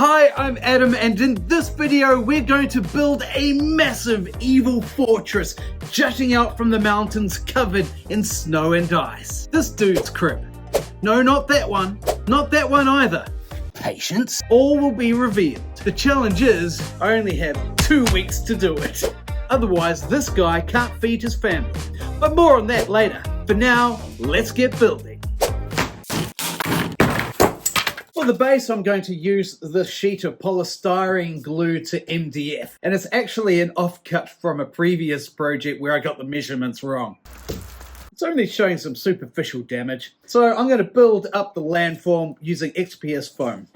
Hi, I'm Adam, and in this video we're going to build a massive evil fortress jutting out from the mountains covered in snow and ice. This dude's crib. No, not that one. Not that one either. Patience. All will be revealed. The challenge is, I only have 2 weeks to do it. Otherwise, this guy can't feed his family. But more on that later. For now, let's get building. For the base, I'm going to use this sheet of polystyrene glue to MDF. And it's actually an offcut from a previous project where I got the measurements wrong. It's only showing some superficial damage. So I'm going to build up the landform using XPS foam.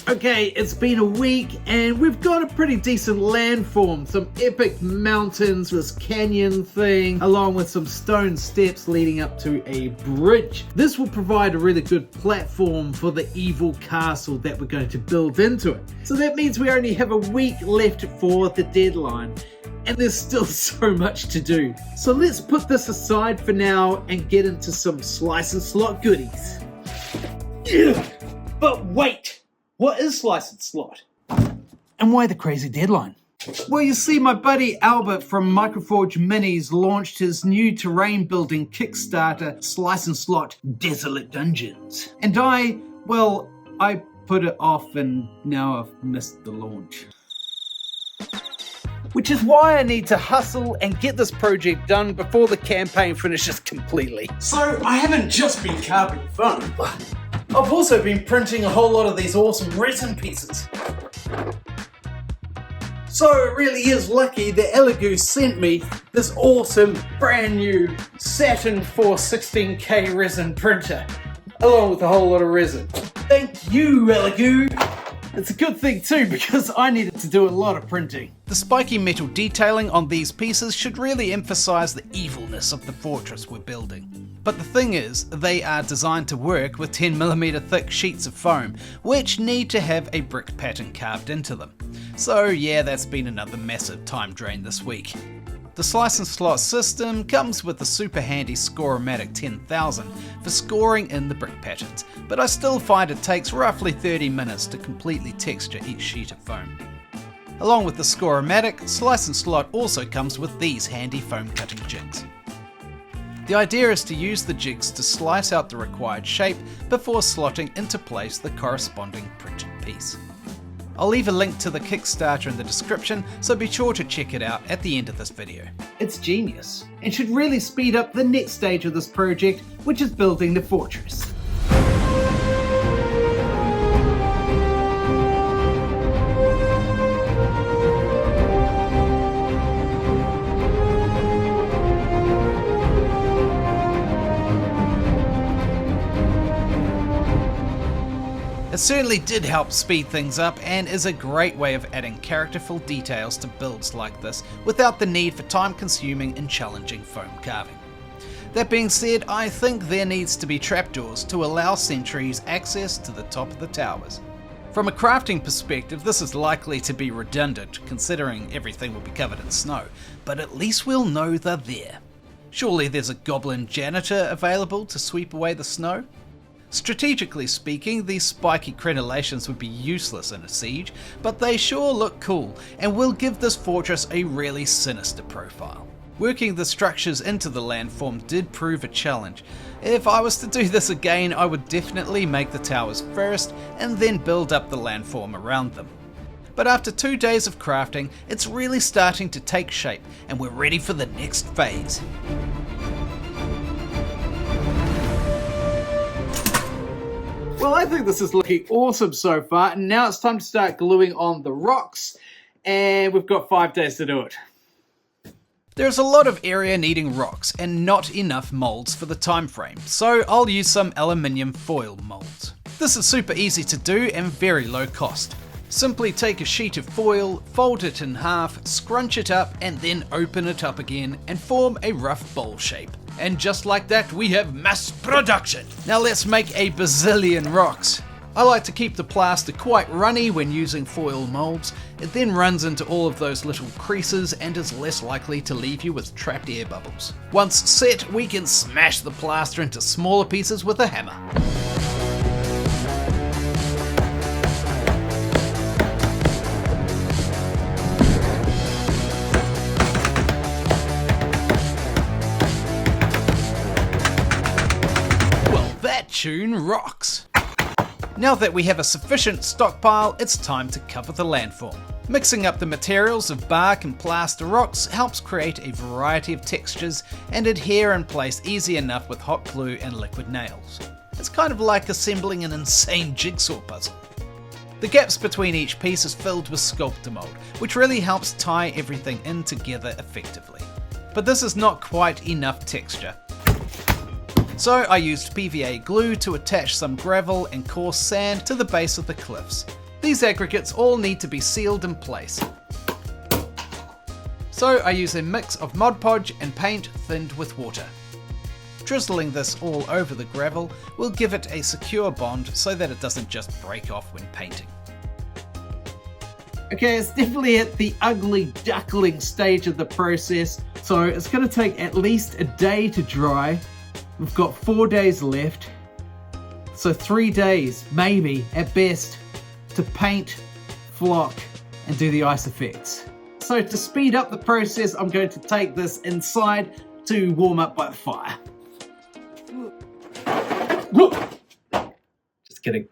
Okay, it's been a week and we've got a pretty decent landform. Some epic mountains, this canyon thing, along with some stone steps leading up to a bridge. This will provide a really good platform for the evil castle that we're going to build into it. So that means we only have a week left for the deadline. And there's still so much to do. So let's put this aside for now and get into some slice and slot goodies. Ugh. But wait! What is Slice and Slot? And why the crazy deadline? Well, you see, my buddy Albert from Microforge Minis launched his new terrain building Kickstarter, Slice and Slot Desolate Dungeons. And I put it off and now I've missed the launch. Which is why I need to hustle and get this project done before the campaign finishes completely. So I haven't just been carving foam. I've also been printing a whole lot of these awesome resin pieces. So it really is lucky that Elegoo sent me this awesome brand new Saturn 416K resin printer, along with a whole lot of resin. Thank you, Elegoo! It's a good thing too, because I needed to do a lot of printing. The spiky metal detailing on these pieces should really emphasize the evilness of the fortress we're building. But the thing is, they are designed to work with 10mm thick sheets of foam, which need to have a brick pattern carved into them. So yeah, that's been another massive time drain this week. The Slice and Slot system comes with the super handy Score-O-Matic 10,000 for scoring in the brick patterns, but I still find it takes roughly 30 minutes to completely texture each sheet of foam. Along with the Score-O-Matic, Slice and Slot also comes with these handy foam cutting jigs. The idea is to use the jigs to slice out the required shape before slotting into place the corresponding printed piece. I'll leave a link to the Kickstarter in the description, so be sure to check it out at the end of this video. It's genius, and should really speed up the next stage of this project, which is building the fortress. It certainly did help speed things up and is a great way of adding characterful details to builds like this without the need for time-consuming and challenging foam carving. That being said, I think there needs to be trapdoors to allow sentries access to the top of the towers. From a crafting perspective, this is likely to be redundant considering everything will be covered in snow, but at least we'll know they're there. Surely there's a goblin janitor available to sweep away the snow? Strategically speaking, these spiky crenellations would be useless in a siege, but they sure look cool and will give this fortress a really sinister profile. Working the structures into the landform did prove a challenge. If I was to do this again, I would definitely make the towers first and then build up the landform around them. But after 2 days of crafting, it's really starting to take shape and we're ready for the next phase. Well, I think this is looking awesome so far, and now it's time to start gluing on the rocks, and we've got 5 days to do it. There's a lot of area needing rocks and not enough molds for the time frame, so I'll use some aluminium foil molds. This is super easy to do and very low cost. Simply take a sheet of foil, fold it in half, scrunch it up and then open it up again and form a rough bowl shape. And just like that we have mass production! Now let's make a bazillion rocks. I like to keep the plaster quite runny when using foil molds. It then runs into all of those little creases and is less likely to leave you with trapped air bubbles. Once set, we can smash the plaster into smaller pieces with a hammer. Well, that tune rocks! Now that we have a sufficient stockpile, it's time to cover the landform. Mixing up the materials of bark and plaster rocks helps create a variety of textures and adhere in place easy enough with hot glue and liquid nails. It's kind of like assembling an insane jigsaw puzzle. The gaps between each piece is filled with sculptamold, which really helps tie everything in together effectively. But this is not quite enough texture. So I used PVA glue to attach some gravel and coarse sand to the base of the cliffs. These aggregates all need to be sealed in place. So I use a mix of Mod Podge and paint thinned with water. Drizzling this all over the gravel will give it a secure bond so that it doesn't just break off when painting. Okay, it's definitely at the ugly duckling stage of the process, so it's going to take at least a day to dry. We've got 4 days left, so 3 days, maybe, at best, to paint, flock, and do the ice effects. So to speed up the process, I'm going to take this inside to warm up by the fire. Just kidding.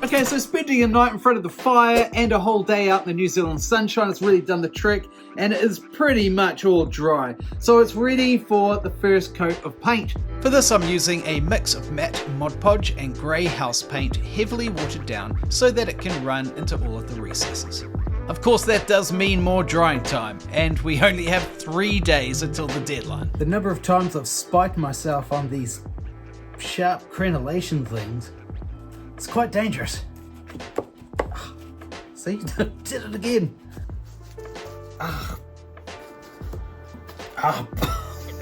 Okay, so spending a night in front of the fire and a whole day out in the New Zealand sunshine has really done the trick, and it is pretty much all dry. So it's ready for the first coat of paint. For this I'm using a mix of matte Mod Podge and grey house paint heavily watered down so that it can run into all of the recesses. Of course that does mean more drying time, and we only have 3 days until the deadline. The number of times I've spiked myself on these sharp crenellation things, it's quite dangerous. See, did it again.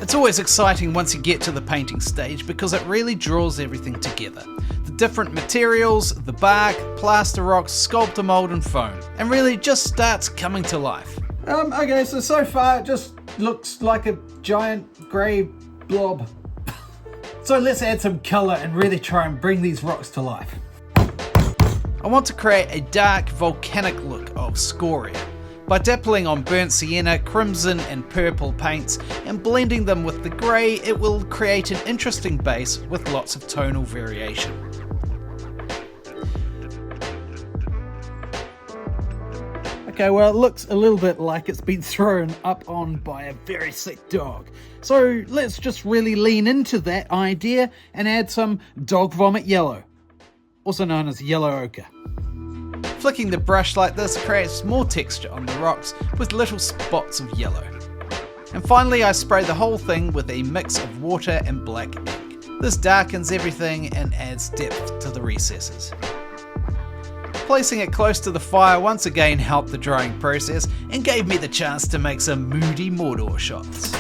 It's always exciting once you get to the painting stage because it really draws everything together. The different materials, the bark, plaster rocks, sculptamold and foam, and really just starts coming to life. Okay, so far it just looks like a giant grey blob. So let's add some colour and really try and bring these rocks to life. I want to create a dark volcanic look of scoria by dappling on burnt sienna, crimson and purple paints and blending them with the grey. It will create an interesting base with lots of tonal variation. Okay, well it looks a little bit like it's been thrown up on by a very sick dog. So let's just really lean into that idea and add some dog vomit yellow, also known as yellow ochre. Flicking the brush like this creates more texture on the rocks with little spots of yellow. And finally I spray the whole thing with a mix of water and black ink. This darkens everything and adds depth to the recesses. Placing it close to the fire once again helped the drying process and gave me the chance to make some moody Mordor shots.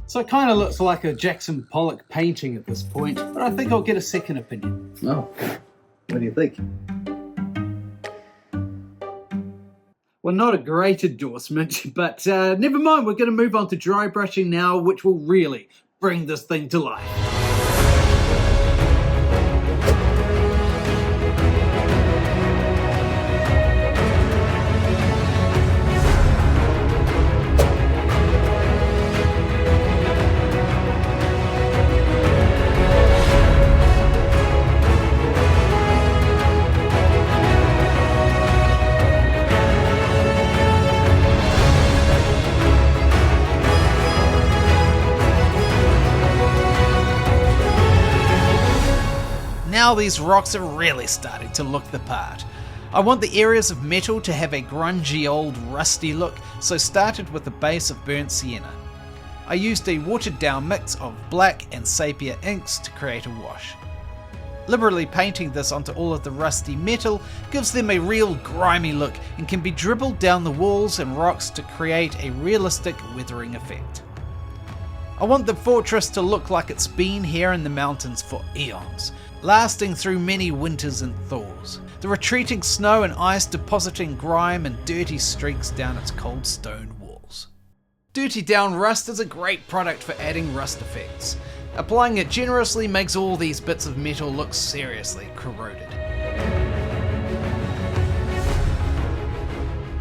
So it kind of looks like a Jackson Pollock painting at this point, but I think I'll get a second opinion. Oh, what do you think? Well, not a great endorsement, but never mind, we're going to move on to dry brushing now, which will really bring this thing to life. Now these rocks are really starting to look the part. I want the areas of metal to have a grungy old rusty look, so started with the base of burnt sienna. I used a watered down mix of black and sepia inks to create a wash. Liberally painting this onto all of the rusty metal gives them a real grimy look and can be dribbled down the walls and rocks to create a realistic weathering effect. I want the fortress to look like it's been here in the mountains for eons, lasting through many winters and thaws, the retreating snow and ice depositing grime and dirty streaks down its cold stone walls. Dirty Down Rust is a great product for adding rust effects. Applying it generously makes all these bits of metal look seriously corroded.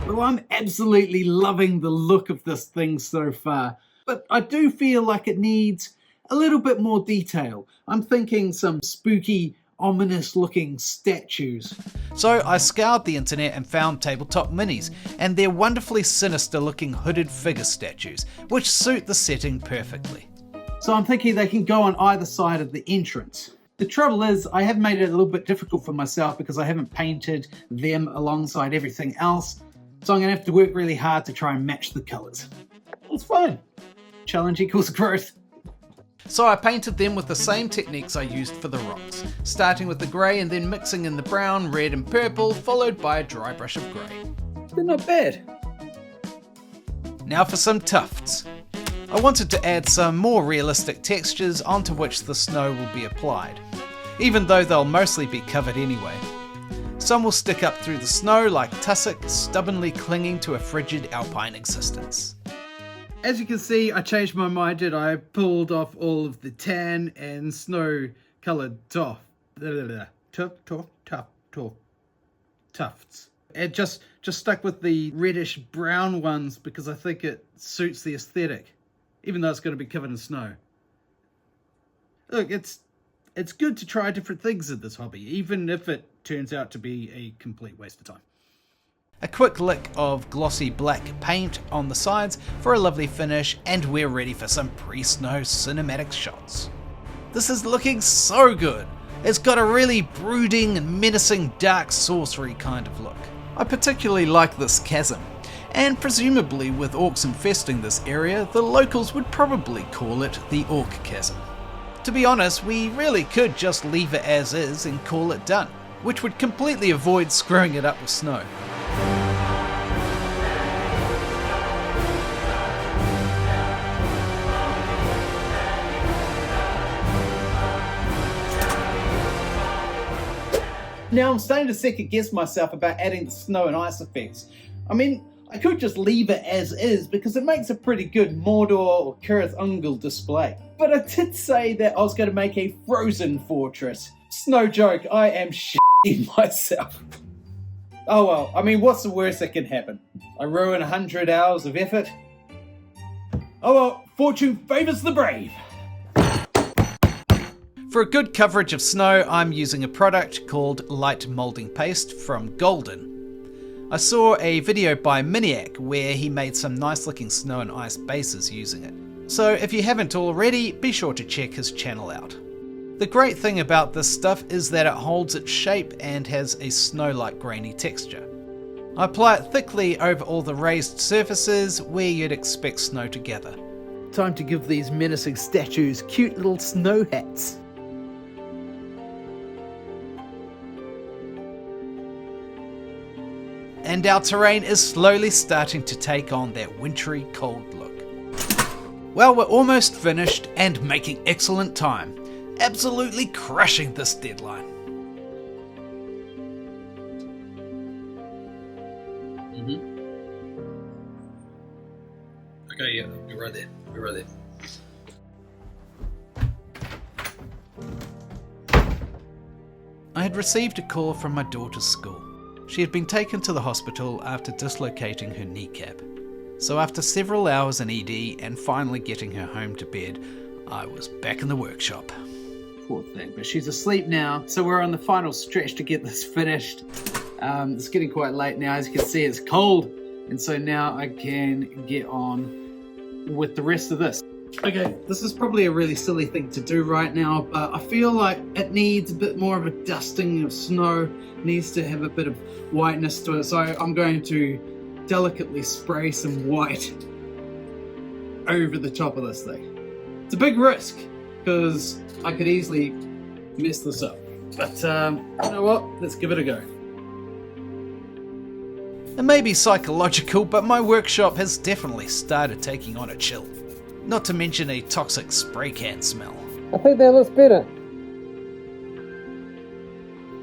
Well, I'm absolutely loving the look of this thing so far, but I do feel like it needs a little bit more detail. I'm thinking some spooky, ominous looking statues. So I scoured the internet and found tabletop minis, and they're wonderfully sinister looking hooded figure statues, which suit the setting perfectly. So I'm thinking they can go on either side of the entrance. The trouble is, I have made it a little bit difficult for myself because I haven't painted them alongside everything else, so I'm going to have to work really hard to try and match the colours. It's fine. Challenge equals growth. So I painted them with the same techniques I used for the rocks, starting with the grey and then mixing in the brown, red and purple, followed by a dry brush of grey. They're not bad. Now for some tufts. I wanted to add some more realistic textures onto which the snow will be applied, even though they'll mostly be covered anyway. Some will stick up through the snow like tussock, stubbornly clinging to a frigid alpine existence. As you can see, I changed my mind and I pulled off all of the tan and snow coloured tufts. And just stuck with the reddish brown ones because I think it suits the aesthetic, even though it's going to be covered in snow. Look, it's good to try different things in this hobby, even if it turns out to be a complete waste of time. A quick lick of glossy black paint on the sides for a lovely finish, and we're ready for some pre-snow cinematic shots. This is looking so good. It's got a really brooding and menacing dark sorcery kind of look. I particularly like this chasm, and presumably with orcs infesting this area, the locals would probably call it the Orc Chasm. To be honest, we really could just leave it as is and call it done, which would completely avoid screwing it up with snow. Now I'm starting to second guess myself about adding the snow and ice effects. I mean, I could just leave it as is because it makes a pretty good Mordor or Cirith Ungol display. But I did say that I was going to make a frozen fortress. It's no joke, I am shitting myself. Oh well, I mean, what's the worst that can happen? I ruin 100 hours of effort? Oh well, fortune favours the brave. For a good coverage of snow, I'm using a product called Light Moulding Paste from Golden. I saw a video by Miniac where he made some nice looking snow and ice bases using it. So if you haven't already, be sure to check his channel out. The great thing about this stuff is that it holds its shape and has a snow-like grainy texture. I apply it thickly over all the raised surfaces where you'd expect snow to gather. Time to give these menacing statues cute little snow hats. And our terrain is slowly starting to take on that wintry cold look. Well, we're almost finished and making excellent time. Absolutely crushing this deadline. Okay, yeah, you're right there. You're right there. I had received a call from my daughter's school. She had been taken to the hospital after dislocating her kneecap. So after several hours in ED and finally getting her home to bed, I was back in the workshop. Poor thing, but she's asleep now, so we're on the final stretch to get this finished. It's getting quite late now. As you can see, it's cold, and so now I can get on with the rest of this. Okay, this is probably a really silly thing to do right now, but I feel like it needs a bit more of a dusting of snow. It needs to have a bit of whiteness to it, so I'm going to delicately spray some white over the top of this thing. It's a big risk, because I could easily mess this up. But you know what? Let's give it a go. It may be psychological, but my workshop has definitely started taking on a chill. Not to mention a toxic spray can smell. I think that looks better.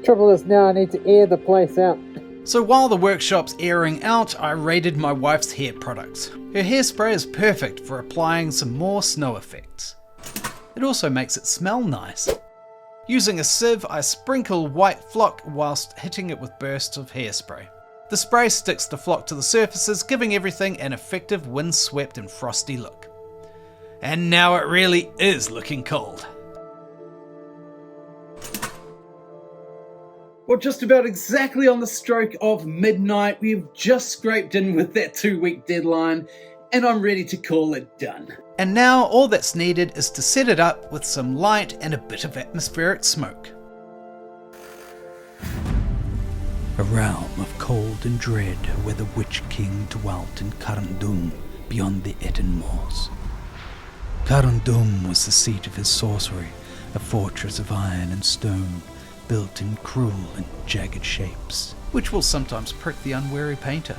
Trouble is now I need to air the place out. So while the workshop's airing out, I raided my wife's hair products. Her hairspray is perfect for applying some more snow effects. It also makes it smell nice. Using a sieve, I sprinkle white flock whilst hitting it with bursts of hairspray. The spray sticks the flock to the surfaces, giving everything an effective windswept and frosty look. And now it really is looking cold. Well, just about exactly on the stroke of midnight, we've just scraped in with that 2-week deadline, and I'm ready to call it done. And now all that's needed is to set it up with some light and a bit of atmospheric smoke. A realm of cold and dread where the Witch King dwelt in Carn Dûm beyond the Etten Moors. Carn Dûm was the seat of his sorcery, a fortress of iron and stone, built in cruel and jagged shapes, which will sometimes prick the unwary painter.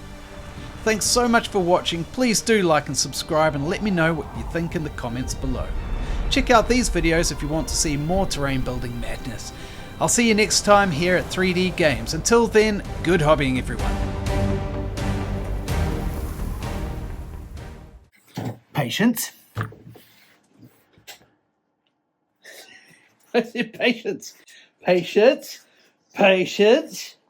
Thanks so much for watching. Please do like and subscribe and let me know what you think in the comments below. Check out these videos if you want to see more terrain building madness. I'll see you next time here at 3D Games. Until then, good hobbying everyone. Patience. I said patience. Patience. Patience.